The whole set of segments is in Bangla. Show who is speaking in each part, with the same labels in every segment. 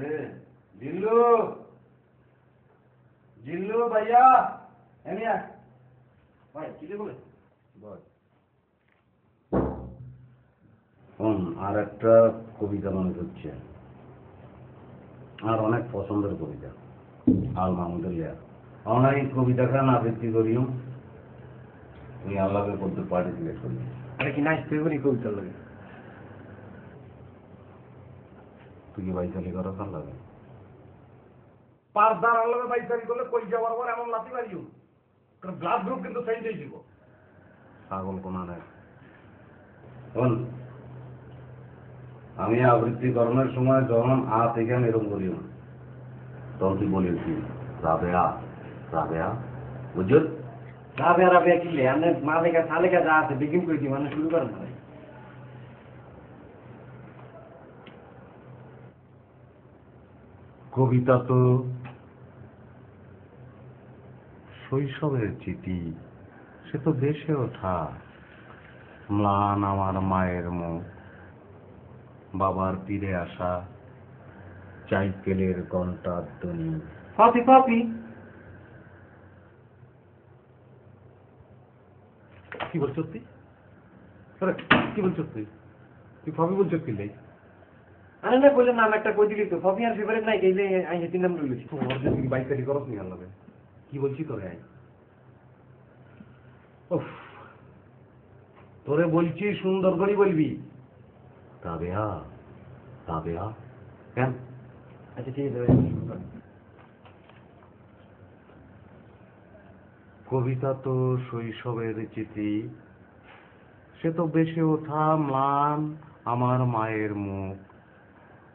Speaker 1: আছে জিল্লু জিল্লু ভাইয়া এনিয়া ভাই কি বলে বল আর একটা কবিতা মনে হচ্ছে আর অনেক পছন্দের কবিতা আল মাহমুদের লিয়া আমার এই কবিতাখান আবৃত্তি করিও তুমি আল্লাহকে করতে পার্টিসিপেট করি
Speaker 2: আরে কি নাইস তুই কবিতা লাগে
Speaker 1: তুই কি বাইসালি করা ভাল লাগে
Speaker 2: পারদার আল্লাহকে বাইসারি করলে কই যাওয়ার পর এমন লাথি মারিও কারণ ব্লাড গ্রুপ কিন্তু চেঞ্জ হয়ে যাব
Speaker 1: পাগল কোনা নেই বল আমি আবৃত্তি করানোর সময় যখন থেকে আমি এরকম করিও তখন তুই বলেছি রাবেয়া রাবেয়া বুঝছো
Speaker 2: রাবে রাবে কি লে আমি মা লেখা ছা লেখা যা আছে বিগিন করে দিই মানে শুরু করেন না
Speaker 1: কবিতা তো শৈশবের চিঠি সে তো ভেসে ওঠা ম্লান আমার মায়ের মুখ বাবার তীরে আসা সাইকেলের ঘন্টার ধ্বনি
Speaker 2: পাপি পাপি কি বলছো তুই কি বলছো তুই তুই পাপি বলছো কি লাই আরে না বললাম নাম একটা কই দিলি তো পাপি আর ফেভারিট নাই গেলে আই তিন নাম লইছি
Speaker 1: তোমার যদি বাইকারি করস নি আল্লাহ কি বলছি তোরে আই উফ তোরে বলছি সুন্দর করে বলবি রাবেয়া রাবেয়া কেন
Speaker 2: আচ্ছা ঠিক আছে
Speaker 1: কবিতা তো শৈশবের চিঠি সে তো বেশি ওঠা ম্লান আমার মায়ের মুখ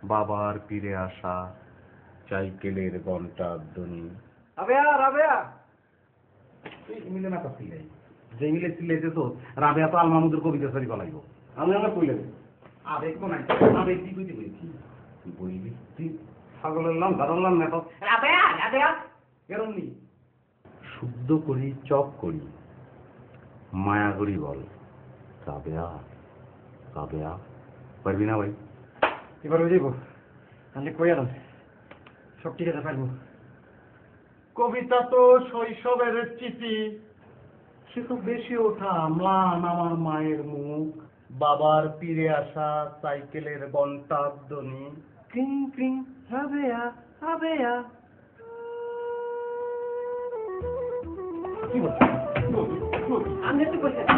Speaker 1: বাবার ফিরে আসা সাইকেলের ঘন্টার ধ্বনি
Speaker 2: রাবেয়া রাবেয়া
Speaker 1: মিলে না পাচ্ছি যে মিলে চিল্লাইতে তো রাবেয়া তো আল মাহমুদের কবিতা সরি গলাইব
Speaker 2: আমি আমার কইলাম
Speaker 1: আবেগ তো নাই আবেগ কি কইতে বলছি তুই বলবি তুই পাগলের নাম ধরলাম না তো
Speaker 2: রাবেয়া রাবেয়া
Speaker 1: এরম নি শুদ্ধ করি চপ করি মায়া করি বল রাবেয়া রাবেয়া পারবি না ভাই
Speaker 2: এবার হয়ে যাবো তাহলে কই আর সব ঠিক আছে পারবো
Speaker 1: কবিতা তো শৈশবের চিঠি সে তো বেশি ওঠা ম্লান আমার মায়ের মুখ বাবার ফিরে আসা সাইকেলের ঘন্টার ধ্বনি
Speaker 2: ক্রিং ক্রিং রাবেয়া রাবেয়া
Speaker 1: কি বলছিস
Speaker 2: আমি তো কইছি